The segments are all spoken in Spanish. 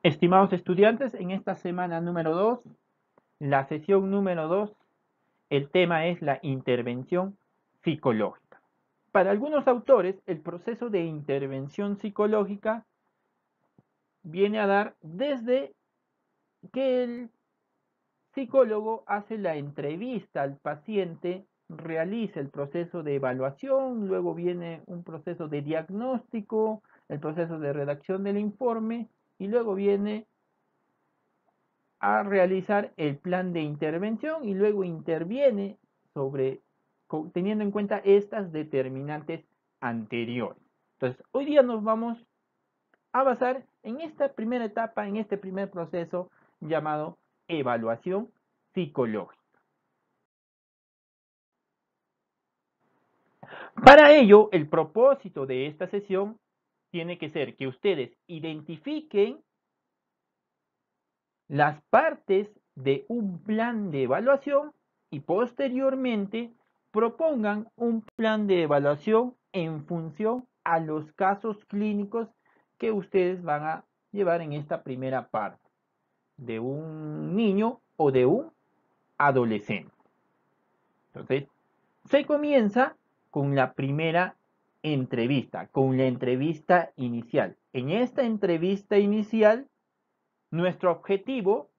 Estimados estudiantes, en esta semana número 2, la sesión número 2, el tema es la intervención psicológica. Para algunos autores, el proceso de intervención psicológica viene a dar desde que el psicólogo hace la entrevista al paciente, realiza el proceso de evaluación, luego viene un proceso de diagnóstico, el proceso de redacción del informe y luego viene a realizar el plan de intervención y luego interviene sobre teniendo en cuenta estas determinantes anteriores. Entonces, hoy día nos vamos a basar en esta primera etapa, en este primer proceso llamado evaluación psicológica. Para ello, el propósito de esta sesión tiene que ser que ustedes identifiquen las partes de un plan de evaluación y posteriormente propongan un plan de evaluación en función a los casos clínicos que ustedes van a llevar en esta primera parte de un niño o de un adolescente. Entonces, se comienza con la primera entrevista, con la entrevista inicial. En esta entrevista inicial, nuestro objetivo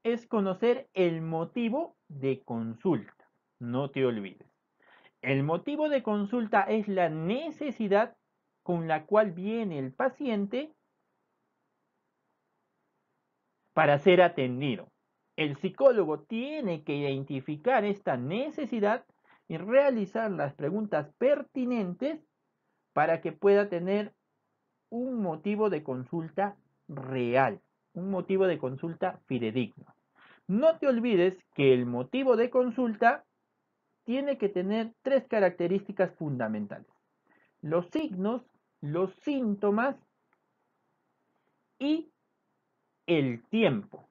es conocer el motivo de consulta. No te olvides. El motivo de consulta es la necesidad con la cual viene el paciente para ser atendido. El psicólogo tiene que identificar esta necesidad y realizar las preguntas pertinentes para que pueda tener un motivo de consulta real, un motivo de consulta fidedigno. No te olvides que el motivo de consulta tiene que tener tres características fundamentales: los signos, los síntomas y el tiempo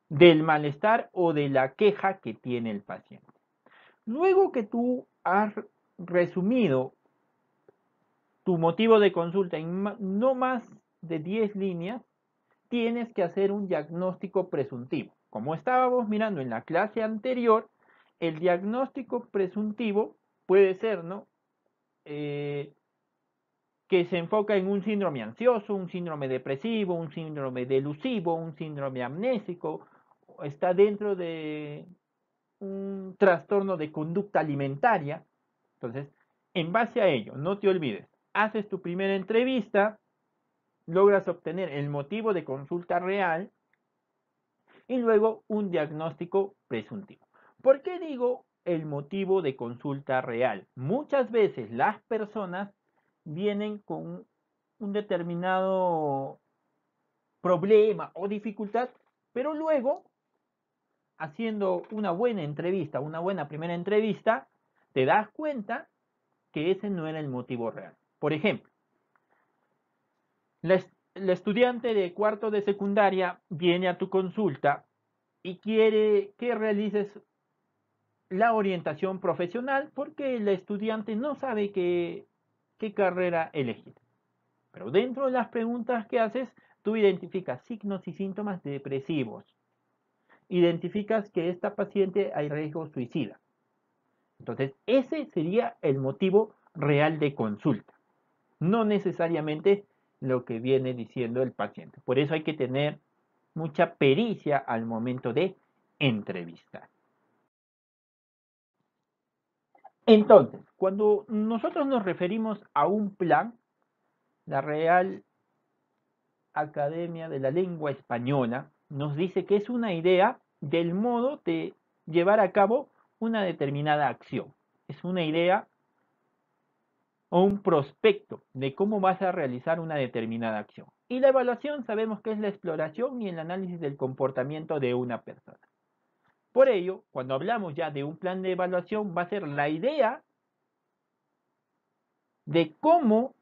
del malestar o de la queja que tiene el paciente. Luego que tú has resumido tu motivo de consulta en no más de 10 líneas, tienes que hacer un diagnóstico presuntivo. Como estábamos mirando en la clase anterior, el diagnóstico presuntivo puede ser, ¿no? Que se enfoca en un síndrome ansioso, un síndrome depresivo, un síndrome delusivo, un síndrome amnésico, está dentro de un trastorno de conducta alimentaria. Entonces, en base a ello, no te olvides, haces tu primera entrevista, logras obtener el motivo de consulta real y luego un diagnóstico presuntivo. ¿Por qué digo el motivo de consulta real? Muchas veces las personas vienen con un determinado problema o dificultad, pero luego, haciendo una buena entrevista, una buena primera entrevista, te das cuenta que ese no era el motivo real. Por ejemplo, la estudiante de cuarto de secundaria viene a tu consulta y quiere que realices la orientación profesional porque el estudiante no sabe qué carrera elegir. Pero dentro de las preguntas que haces, tú identificas signos y síntomas depresivos. Identificas que esta paciente hay riesgo suicida. Entonces, ese sería el motivo real de consulta, no necesariamente lo que viene diciendo el paciente. Por eso hay que tener mucha pericia al momento de entrevistar. Entonces, cuando nosotros nos referimos a un plan, la Real Academia de la Lengua Española nos dice que es una idea del modo de llevar a cabo una determinada acción. Es una idea o un prospecto de cómo vas a realizar una determinada acción. Y la evaluación sabemos que es la exploración y el análisis del comportamiento de una persona. Por ello, cuando hablamos ya de un plan de evaluación, va a ser la idea de cómo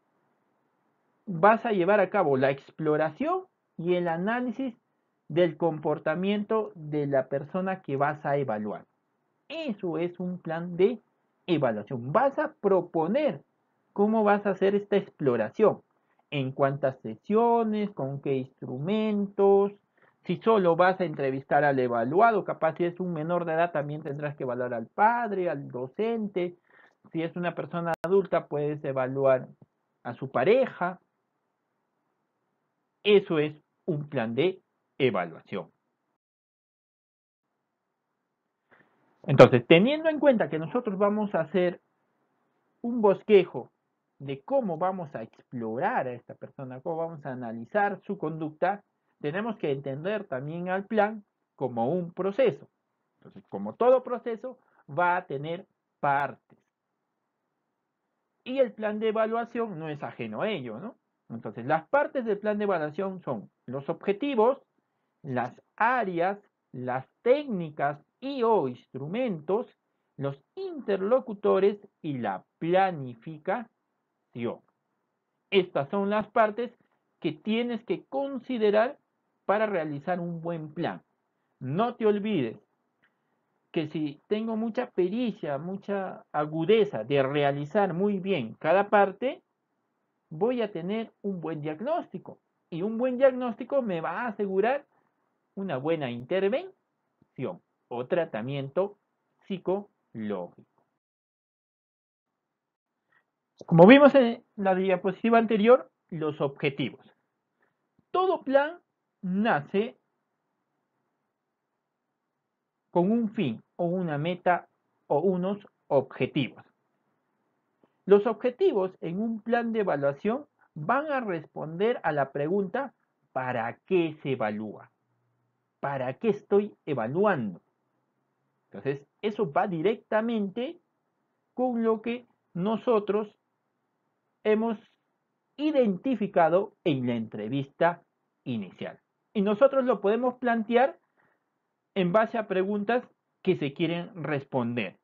vas a llevar a cabo la exploración y el análisis del comportamiento de la persona que vas a evaluar. Eso es un plan de evaluación. Vas a proponer cómo vas a hacer esta exploración. en cuántas sesiones, con qué instrumentos, si solo vas a entrevistar al evaluado, capaz si es un menor de edad también tendrás que evaluar al padre, al docente, si es una persona adulta puedes evaluar a su pareja. Eso es un plan de evaluación. Entonces, teniendo en cuenta que nosotros vamos a hacer un bosquejo de cómo vamos a explorar a esta persona, cómo vamos a analizar su conducta, tenemos que entender también al plan como un proceso. Entonces, como todo proceso, va a tener partes. Y el plan de evaluación no es ajeno a ello, ¿no? Entonces, las partes del plan de evaluación son los objetivos, las áreas, las técnicas y o instrumentos, los interlocutores y la planificación. Estas son las partes que tienes que considerar para realizar un buen plan. No te olvides que si tengo mucha pericia, mucha agudeza de realizar muy bien cada parte, voy a tener un buen diagnóstico. Y un buen diagnóstico me va a asegurar una buena intervención o tratamiento psicológico. Como vimos en la diapositiva anterior, los objetivos. Todo plan nace con un fin o una meta o unos objetivos. Los objetivos en un plan de evaluación van a responder a la pregunta ¿para qué se evalúa? ¿Para qué estoy evaluando? Entonces, eso va directamente con lo que nosotros hemos identificado en la entrevista inicial. Y nosotros lo podemos plantear en base a preguntas que se quieren responder,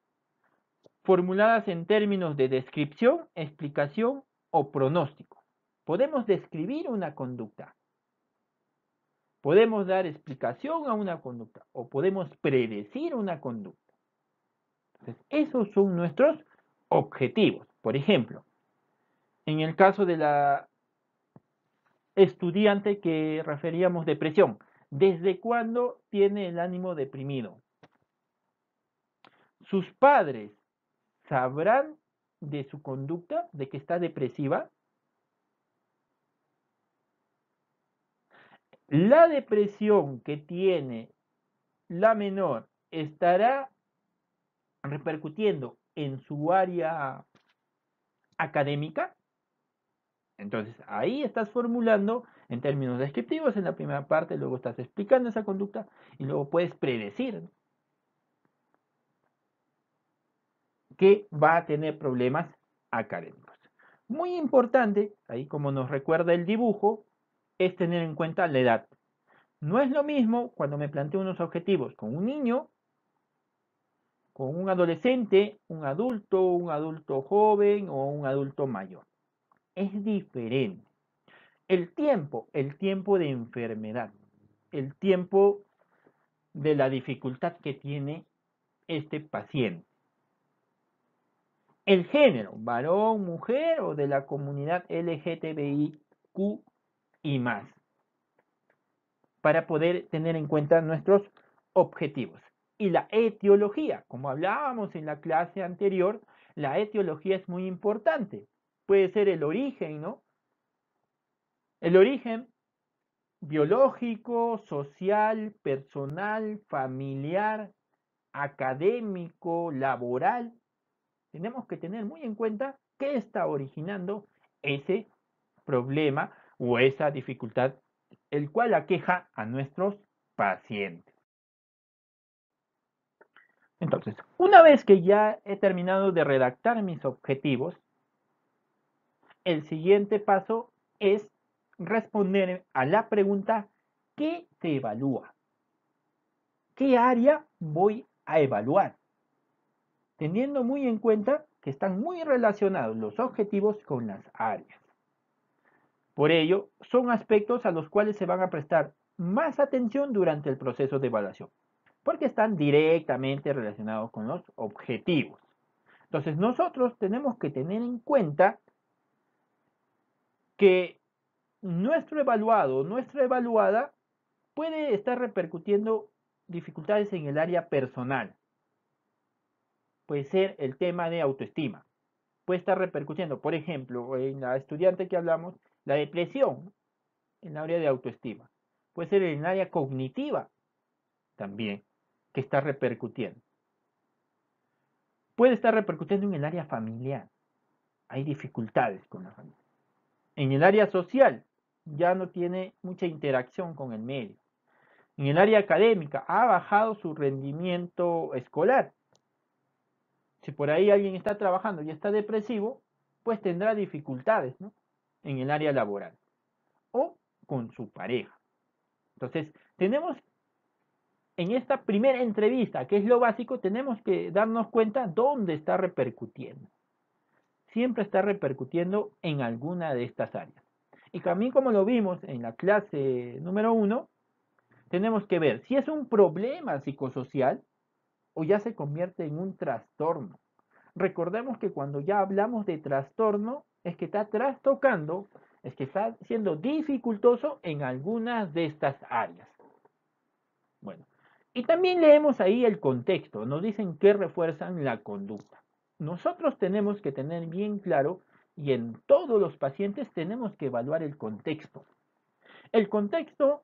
formuladas en términos de descripción, explicación o pronóstico. Podemos describir una conducta, podemos dar explicación a una conducta o podemos predecir una conducta. Entonces, esos son nuestros objetivos. Por ejemplo, en el caso de la estudiante que referíamos depresión, ¿desde cuándo tiene el ánimo deprimido? ¿Sus padres sabrán de su conducta, de que está depresiva? La depresión que tiene la menor estará repercutiendo en su área académica. Entonces ahí estás formulando en términos descriptivos en la primera parte, luego estás explicando esa conducta y luego puedes predecir que va a tener problemas académicos. Muy importante, ahí como nos recuerda el dibujo, es tener en cuenta la edad. No es lo mismo cuando me planteo unos objetivos con un niño, con un adolescente, un adulto joven o un adulto mayor. Es diferente. El tiempo de enfermedad, el tiempo de la dificultad que tiene este paciente. El género, varón, mujer o de la comunidad LGTBIQ y más, para poder tener en cuenta nuestros objetivos. Y la etiología, como hablábamos en la clase anterior, la etiología es muy importante. Puede ser el origen, ¿no? El origen biológico, social, personal, familiar, académico, laboral. Tenemos que tener muy en cuenta qué está originando ese problema o esa dificultad, el cual aqueja a nuestros pacientes. Entonces, una vez que ya he terminado de redactar mis objetivos, el siguiente paso es responder a la pregunta ¿qué se evalúa? ¿Qué área voy a evaluar? Teniendo muy en cuenta que están muy relacionados los objetivos con las áreas. Por ello, son aspectos a los cuales se van a prestar más atención durante el proceso de evaluación, porque están directamente relacionados con los objetivos. Entonces, nosotros tenemos que tener en cuenta que nuestro evaluado, nuestra evaluada, puede estar repercutiendo dificultades en el área personal. Puede ser el tema de autoestima. Puede estar repercutiendo, por ejemplo, en la estudiante que hablamos, la depresión en el área de autoestima. Puede ser en el área cognitiva también, que está repercutiendo. Puede estar repercutiendo en el área familiar. Hay dificultades con la familia. En el área social, ya no tiene mucha interacción con el medio. En el área académica, ha bajado su rendimiento escolar. Si por ahí alguien está trabajando y está depresivo, pues tendrá dificultades, ¿no? En el área laboral o con su pareja. Entonces, tenemos en esta primera entrevista, que es lo básico, tenemos que darnos cuenta dónde está repercutiendo. Siempre está repercutiendo en alguna de estas áreas. Y también como lo vimos en la clase número 1, tenemos que ver si es un problema psicosocial o ya se convierte en un trastorno. Recordemos que cuando ya hablamos de trastorno, es que está trastocando, es que está siendo dificultoso en algunas de estas áreas. Bueno, y también leemos ahí el contexto, nos dicen que refuerzan la conducta. Nosotros tenemos que tener bien claro y en todos los pacientes tenemos que evaluar el contexto. El contexto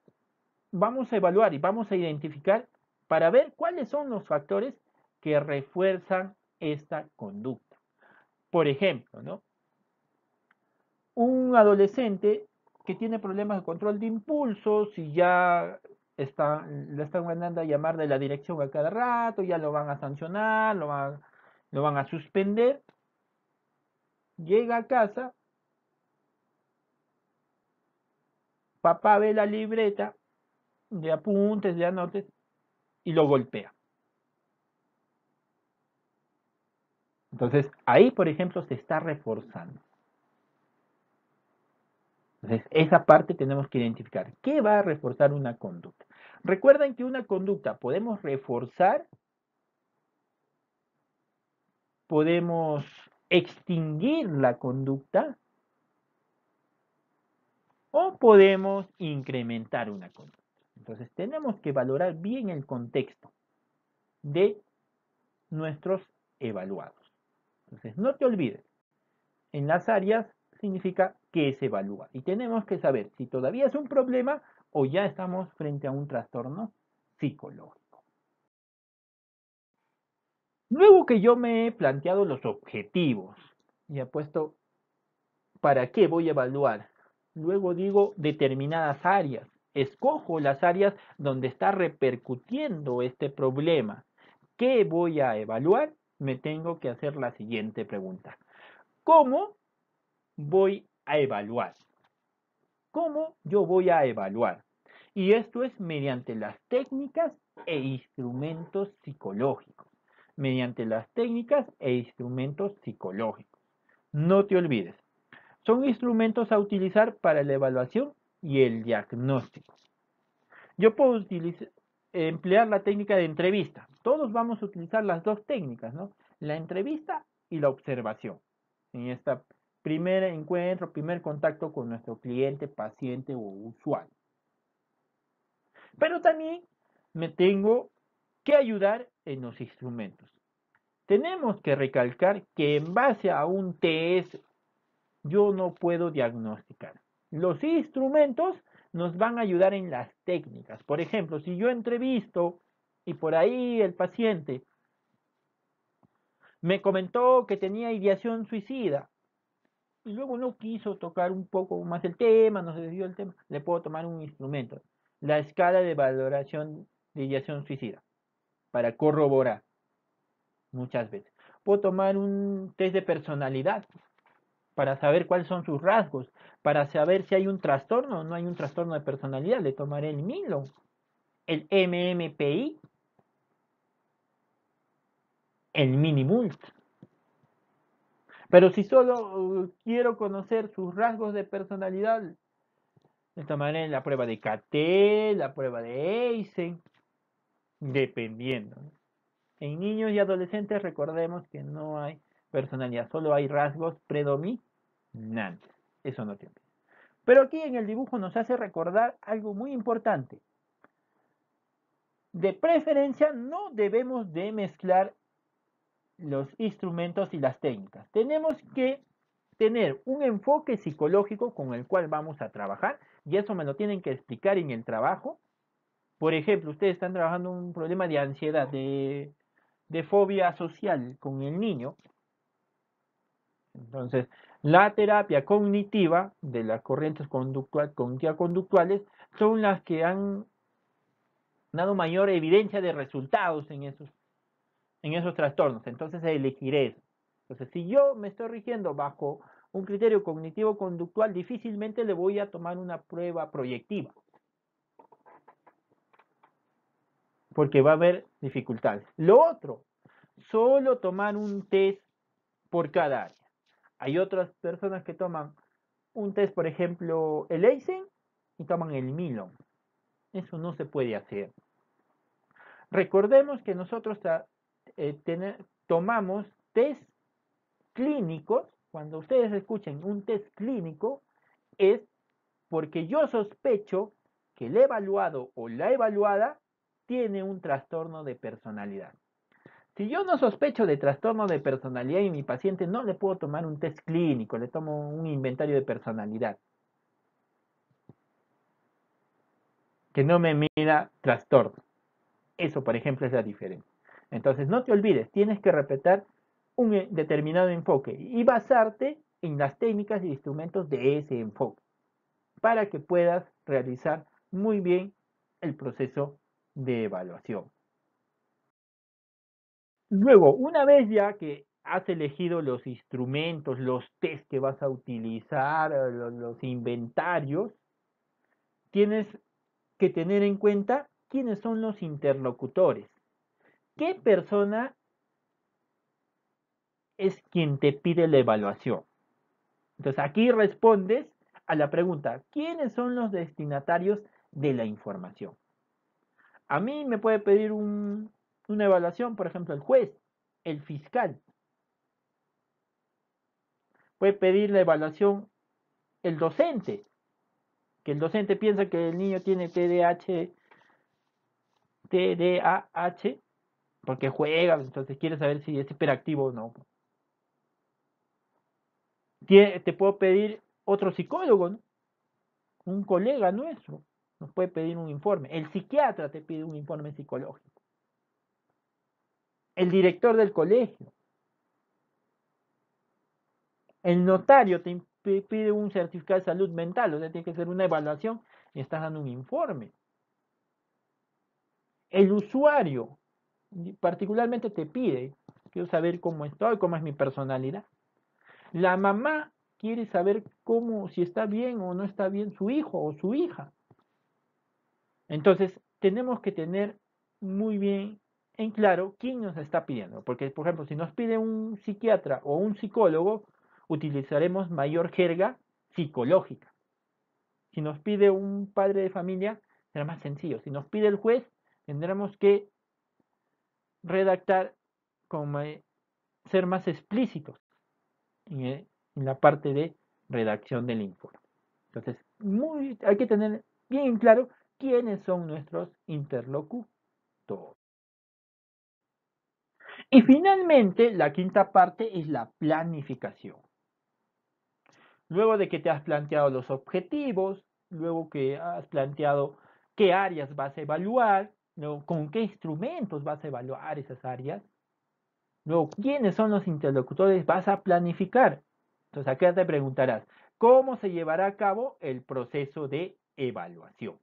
vamos a evaluar y vamos a identificar para ver cuáles son los factores que refuerzan esta conducta. Por ejemplo, ¿no? Un adolescente que tiene problemas de control de impulsos y ya le están mandando a llamar de la dirección a cada rato, ya lo van a sancionar, lo van a suspender, llega a casa, papá ve la libreta de apuntes, de anotes y lo golpea. Entonces, ahí, por ejemplo, se está reforzando. Entonces, esa parte tenemos que identificar. ¿Qué va a reforzar una conducta? Recuerden que una conducta podemos reforzar, podemos extinguir la conducta o podemos incrementar una conducta. Entonces, tenemos que valorar bien el contexto de nuestros evaluados. Entonces, no te olvides, en las áreas significa que se evalúa y tenemos que saber si todavía es un problema o ya estamos frente a un trastorno psicológico. Luego que yo me he planteado los objetivos y he puesto para qué voy a evaluar, luego digo determinadas áreas, escojo las áreas donde está repercutiendo este problema. ¿Qué voy a evaluar? Me tengo que hacer la siguiente pregunta. ¿Cómo voy a evaluar? ¿Cómo yo voy a evaluar? Y esto es mediante las técnicas e instrumentos psicológicos. Mediante las técnicas e instrumentos psicológicos. No te olvides, son instrumentos a utilizar para la evaluación y el diagnóstico. Yo puedo emplear la técnica de entrevista. Todos vamos a utilizar las dos técnicas, ¿no? La entrevista y la observación. En este primer encuentro, primer contacto con nuestro cliente, paciente o usuario. Pero también me tengo que ayudar en los instrumentos. Tenemos que recalcar que en base a un test yo no puedo diagnosticar. Los instrumentos nos van a ayudar en las técnicas. Por ejemplo, si yo entrevisto y por ahí el paciente me comentó que tenía ideación suicida y luego no quiso tocar un poco más el tema, no se desvió el tema, le puedo tomar un instrumento, la escala de valoración de ideación suicida, para corroborar muchas veces. Puedo tomar un test de personalidad para saber cuáles son sus rasgos, para saber si hay un trastorno o no hay un trastorno de personalidad. Le tomaré el Milo, el MMPI, el Minimult. Pero si solo quiero conocer sus rasgos de personalidad, le tomaré la prueba de KT, la prueba de Eisen, dependiendo. En niños y adolescentes recordemos que no hay personalidad, solo hay rasgos predominantes. Eso no tiene. Pero aquí en el dibujo nos hace recordar algo muy importante. De preferencia no debemos de mezclar los instrumentos y las técnicas. Tenemos que tener un enfoque psicológico con el cual vamos a trabajar y eso me lo tienen que explicar en el trabajo. Por ejemplo, ustedes están trabajando un problema de ansiedad, de fobia social con el niño. Entonces, la terapia cognitiva de las corrientes cognitivo-conductuales son las que han dado mayor evidencia de resultados en esos trastornos. Entonces, elegiré eso. Entonces, si yo me estoy rigiendo bajo un criterio cognitivo-conductual, difícilmente le voy a tomar una prueba proyectiva, porque va a haber dificultades. Lo otro, solo tomar un test por cada área. Hay otras personas que toman un test, por ejemplo, el Eisen y toman el Milon. Eso no se puede hacer. Recordemos que nosotros tomamos test clínicos. Cuando ustedes escuchen un test clínico, es porque yo sospecho que el evaluado o la evaluada tiene un trastorno de personalidad. Si yo no sospecho de trastorno de personalidad y mi paciente, no le puedo tomar un test clínico, le tomo un inventario de personalidad que no me mida trastorno. Eso, por ejemplo, es la diferencia. Entonces, no te olvides, tienes que respetar un determinado enfoque y basarte en las técnicas y instrumentos de ese enfoque para que puedas realizar muy bien el proceso de evaluación. Luego, una vez ya que has elegido los instrumentos, los test que vas a utilizar, los inventarios, tienes que tener en cuenta quiénes son los interlocutores. ¿Qué persona es quien te pide la evaluación? Entonces aquí respondes a la pregunta, ¿quiénes son los destinatarios de la información? A mí me puede pedir una evaluación, por ejemplo, el juez, el fiscal. Puede pedir la evaluación el docente, que el docente piensa que el niño tiene TDAH porque juega, entonces quiere saber si es hiperactivo o no. Te puedo pedir otro psicólogo, ¿no? Un colega nuestro nos puede pedir un informe. El psiquiatra te pide un informe psicológico. El director del colegio. El notario te pide un certificado de salud mental, o sea, tiene que hacer una evaluación y estás dando un informe. El usuario particularmente te pide, quiero saber cómo estoy, cómo es mi personalidad. La mamá quiere saber si está bien o no está bien su hijo o su hija. Entonces, tenemos que tener muy bien en claro quién nos está pidiendo. Porque, por ejemplo, si nos pide un psiquiatra o un psicólogo, utilizaremos mayor jerga psicológica. Si nos pide un padre de familia, será más sencillo. Si nos pide el juez, tendremos que redactar, como ser más explícitos en la parte de redacción del informe. Entonces, hay que tener bien en claro quiénes son nuestros interlocutores. Y finalmente, la quinta parte es la planificación. Luego de que te has planteado los objetivos, luego que has planteado qué áreas vas a evaluar, luego con qué instrumentos vas a evaluar esas áreas, luego quiénes son los interlocutores, vas a planificar. Entonces acá te preguntarás, ¿cómo se llevará a cabo el proceso de evaluación?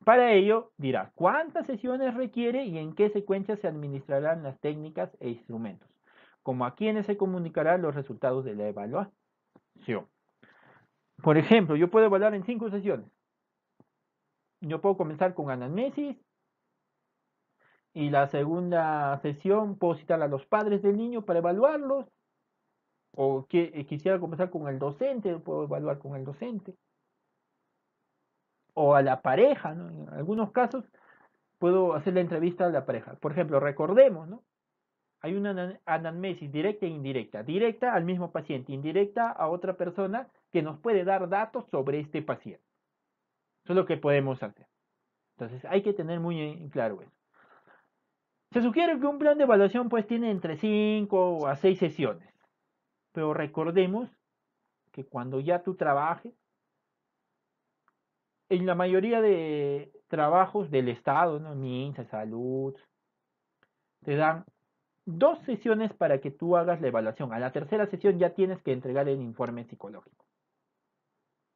Para ello, dirás cuántas sesiones requiere y en qué secuencia se administrarán las técnicas e instrumentos, como a quiénes se comunicarán los resultados de la evaluación. Por ejemplo, yo puedo evaluar en 5 sesiones. Yo puedo comenzar con anamnesis y la segunda sesión puedo citar a los padres del niño para evaluarlos, o quisiera comenzar con el docente, puedo evaluar con el docente, o a la pareja, ¿no? En algunos casos puedo hacer la entrevista a la pareja. Por ejemplo, recordemos, ¿no? Hay una anamnesis directa e indirecta. Directa al mismo paciente, indirecta a otra persona que nos puede dar datos sobre este paciente. Eso es lo que podemos hacer. Entonces hay que tener muy claro eso. Se sugiere que un plan de evaluación pues tiene entre 5 a 6 sesiones. Pero recordemos que cuando ya tú trabajes, en la mayoría de trabajos del Estado, ¿no? MINSA, Salud, te dan 2 sesiones para que tú hagas la evaluación. A la tercera sesión ya tienes que entregar el informe psicológico.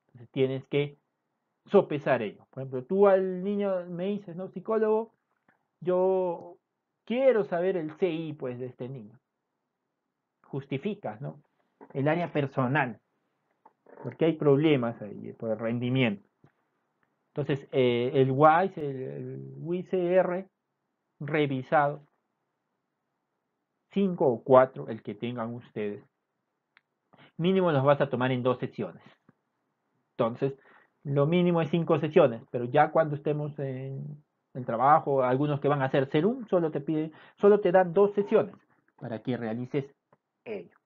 Entonces tienes que sopesar ello. Por ejemplo, tú al niño me dices, no, psicólogo, yo quiero saber el CI pues de este niño. Justificas, ¿no? El área personal, porque hay problemas ahí por el rendimiento. Entonces, el WISE, el WICR revisado, 5 o 4, el que tengan ustedes, mínimo los vas a tomar en 2 sesiones. Entonces, lo mínimo es 5 sesiones, pero ya cuando estemos en el trabajo, algunos que van a hacer serum, solo te dan 2 sesiones para que realices ello.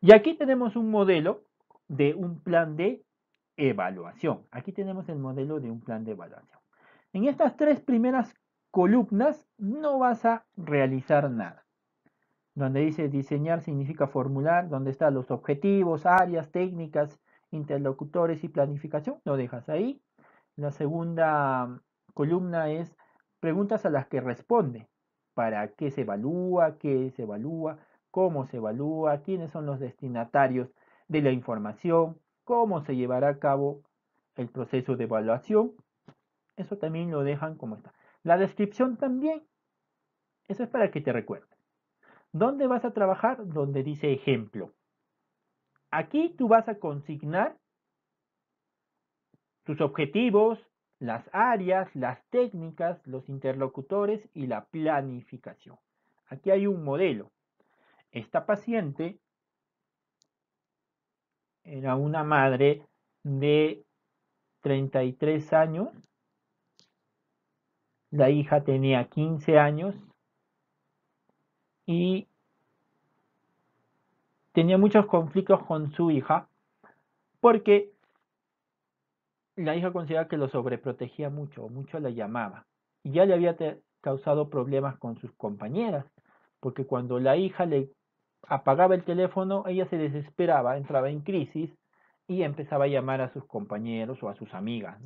Y aquí tenemos un modelo de un plan de evaluación. Aquí tenemos el modelo de un plan de evaluación. En estas 3 primeras columnas no vas a realizar nada. Donde dice diseñar significa formular, donde están los objetivos, áreas, técnicas, interlocutores y planificación, lo dejas ahí. La segunda columna es preguntas a las que responde. ¿Para qué se evalúa? ¿Qué se evalúa? ¿Cómo se evalúa? ¿Quiénes son los destinatarios de la información? ¿Cómo se llevará a cabo el proceso de evaluación? Eso también lo dejan como está. La descripción también, eso es para que te recuerdes. ¿Dónde vas a trabajar? Donde dice ejemplo. Aquí tú vas a consignar tus objetivos, las áreas, las técnicas, los interlocutores y la planificación. Aquí hay un modelo. Esta paciente era una madre de 33 años, la hija tenía 15 años y tenía muchos conflictos con su hija porque la hija consideraba que lo sobreprotegía mucho, mucho la llamaba. Y ya le había causado problemas con sus compañeras, porque cuando la hija le apagaba el teléfono, ella se desesperaba, entraba en crisis y empezaba a llamar a sus compañeros o a sus amigas.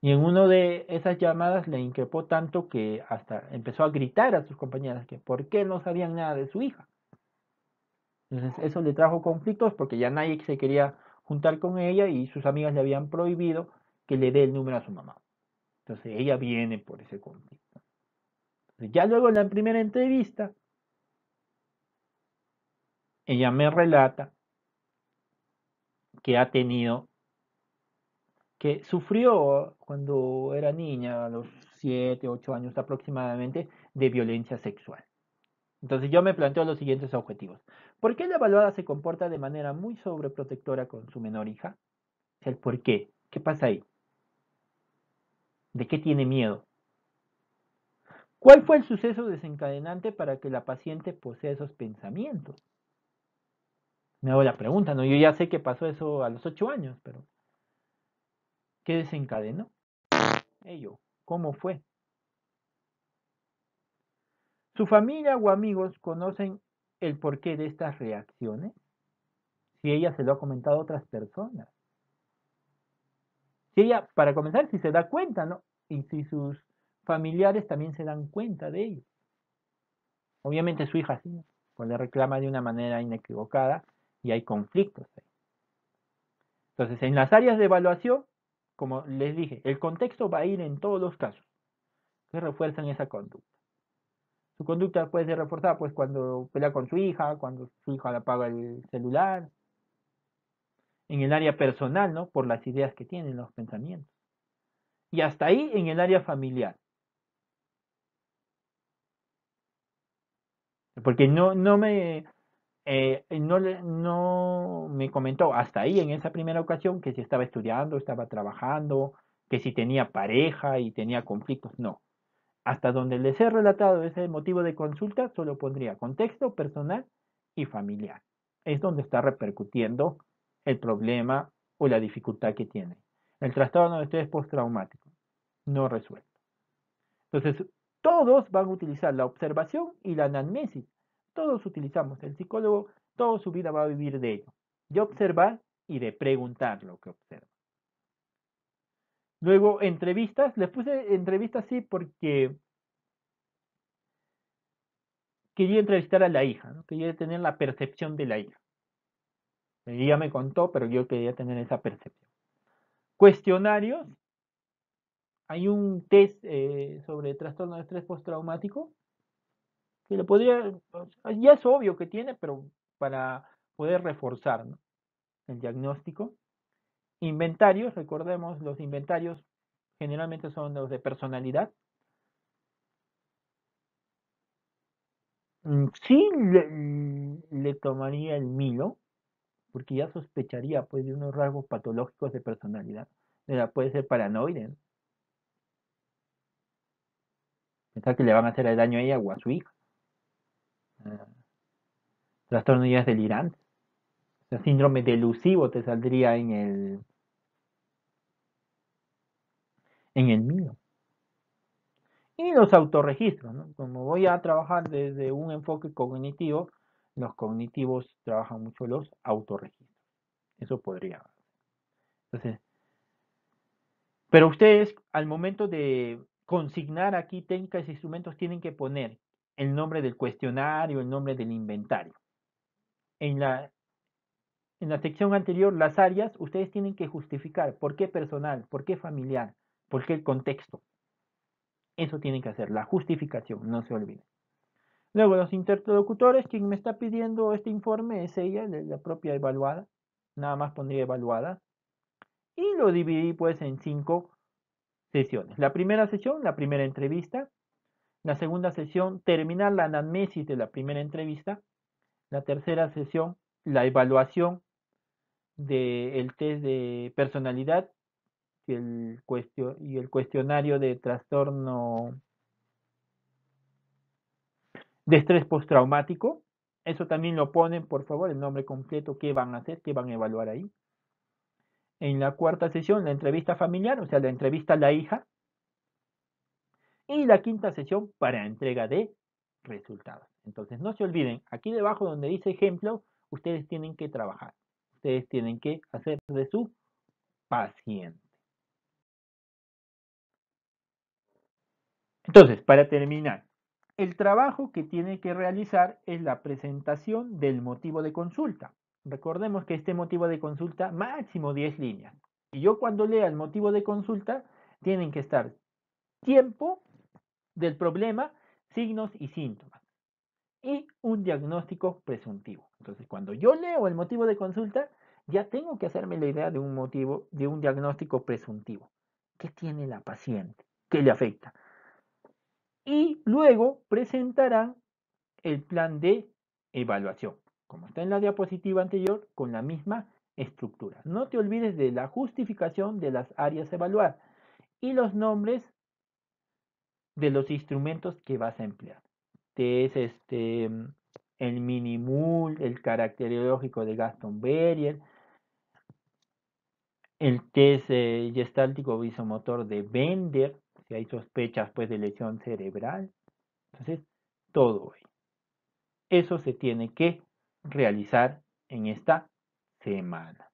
Y en una de esas llamadas le increpó tanto que hasta empezó a gritar a sus compañeras que por qué no sabían nada de su hija. Entonces eso le trajo conflictos porque ya nadie se quería juntar con ella y sus amigas le habían prohibido que le dé el número a su mamá. Entonces ella viene por ese conflicto. Entonces, ya luego en la primera entrevista, ella me relata que ha tenido, que sufrió cuando era niña, a los 7, 8 años aproximadamente, de violencia sexual. Entonces yo me planteo los siguientes objetivos. ¿Por qué la evaluada se comporta de manera muy sobreprotectora con su menor hija? El por qué. ¿Qué pasa ahí? ¿De qué tiene miedo? ¿Cuál fue el suceso desencadenante para que la paciente posea esos pensamientos? Me hago la pregunta, ¿no? Yo ya sé que pasó eso a los 8 años, pero ¿qué desencadenó ello? ¿Cómo fue? ¿Su familia o amigos conocen el porqué de estas reacciones? Si ella se lo ha comentado a otras personas. Si ella, para comenzar, si se da cuenta, ¿no? Y si sus familiares también se dan cuenta de ello. Obviamente su hija sí, pues le reclama de una manera inequivocada y hay conflictos ahí. Entonces, en las áreas de evaluación, como les dije, el contexto va a ir en todos los casos que refuerzan esa conducta. Su conducta puede ser reforzada pues cuando pelea con su hija, cuando su hija le apaga el celular, en el área personal, ¿no? Por las ideas que tienen, los pensamientos. Y hasta ahí en el área familiar. Porque no me comentó hasta ahí en esa primera ocasión que si estaba estudiando, estaba trabajando, que si tenía pareja y tenía conflictos, no. Hasta donde les he relatado ese motivo de consulta, solo pondría contexto personal y familiar. Es donde está repercutiendo el problema o la dificultad que tiene. El trastorno de estrés postraumático no resuelto. Entonces, todos van a utilizar la observación y la anamnesis. Todos utilizamos. El psicólogo, toda su vida va a vivir de ello. De observar y de preguntar lo que observa. Luego, entrevistas. Les puse entrevistas sí porque quería entrevistar a la hija, ¿no? Quería tener la percepción de la hija. Ella me contó, pero yo quería tener esa percepción. Cuestionarios. Hay un test sobre trastorno de estrés postraumático que lo podría, ya es obvio que tiene, pero para poder reforzar, ¿no?, el diagnóstico. Inventarios, recordemos, los inventarios generalmente son los de personalidad. Sí le tomaría el Milo, porque ya sospecharía pues de unos rasgos patológicos de personalidad. Puede ser paranoide, ¿no? Pensar que le van a hacer daño a ella o a su hija. Ah, trastorno de ideas delirantes. O sea, síndrome delusivo te saldría en el Milo. Y los autorregistros, ¿no? Como voy a trabajar desde un enfoque cognitivo, los cognitivos trabajan mucho los autorregistros. Eso podría. Entonces, pero ustedes al momento de consignar aquí técnicas e instrumentos tienen que poner el nombre del cuestionario, el nombre del inventario. En la sección anterior, las áreas, ustedes tienen que justificar por qué personal, por qué familiar, por qué el contexto. Eso tienen que hacer, la justificación, no se olviden. Luego, los interlocutores, quien me está pidiendo este informe es ella, la propia evaluada. Nada más pondría evaluada. Y lo dividí pues en 5 sesiones. La primera sesión, la primera entrevista. La segunda sesión, terminar la anamnesis de la primera entrevista. La tercera sesión, la evaluación del test de personalidad y el cuestionario de trastorno de estrés postraumático. Eso también lo ponen, por favor, el nombre completo, qué van a hacer, qué van a evaluar ahí. En la cuarta sesión, la entrevista familiar, o sea, la entrevista a la hija. Y la quinta sesión para entrega de resultados. Entonces, no se olviden, aquí debajo donde dice ejemplo, ustedes tienen que trabajar. Ustedes tienen que hacer de su paciente. Entonces, para terminar, el trabajo que tiene que realizar es la presentación del motivo de consulta. Recordemos que este motivo de consulta, máximo 10 líneas. Y yo cuando lea el motivo de consulta, tienen que estar tiempo del problema, signos y síntomas. Y un diagnóstico presuntivo. Entonces, cuando yo leo el motivo de consulta, ya tengo que hacerme la idea de un motivo, de un diagnóstico presuntivo. ¿Qué tiene la paciente? ¿Qué le afecta? Y luego presentarán el plan de evaluación, como está en la diapositiva anterior, con la misma estructura. No te olvides de la justificación de las áreas a evaluar y los nombres de los instrumentos que vas a emplear. Es el Minimul, el caracteriológico de Gaston Berrier, el test gestáltico visomotor de Bender, si hay sospechas pues de lesión cerebral. Entonces, todo eso se tiene que realizar en esta semana.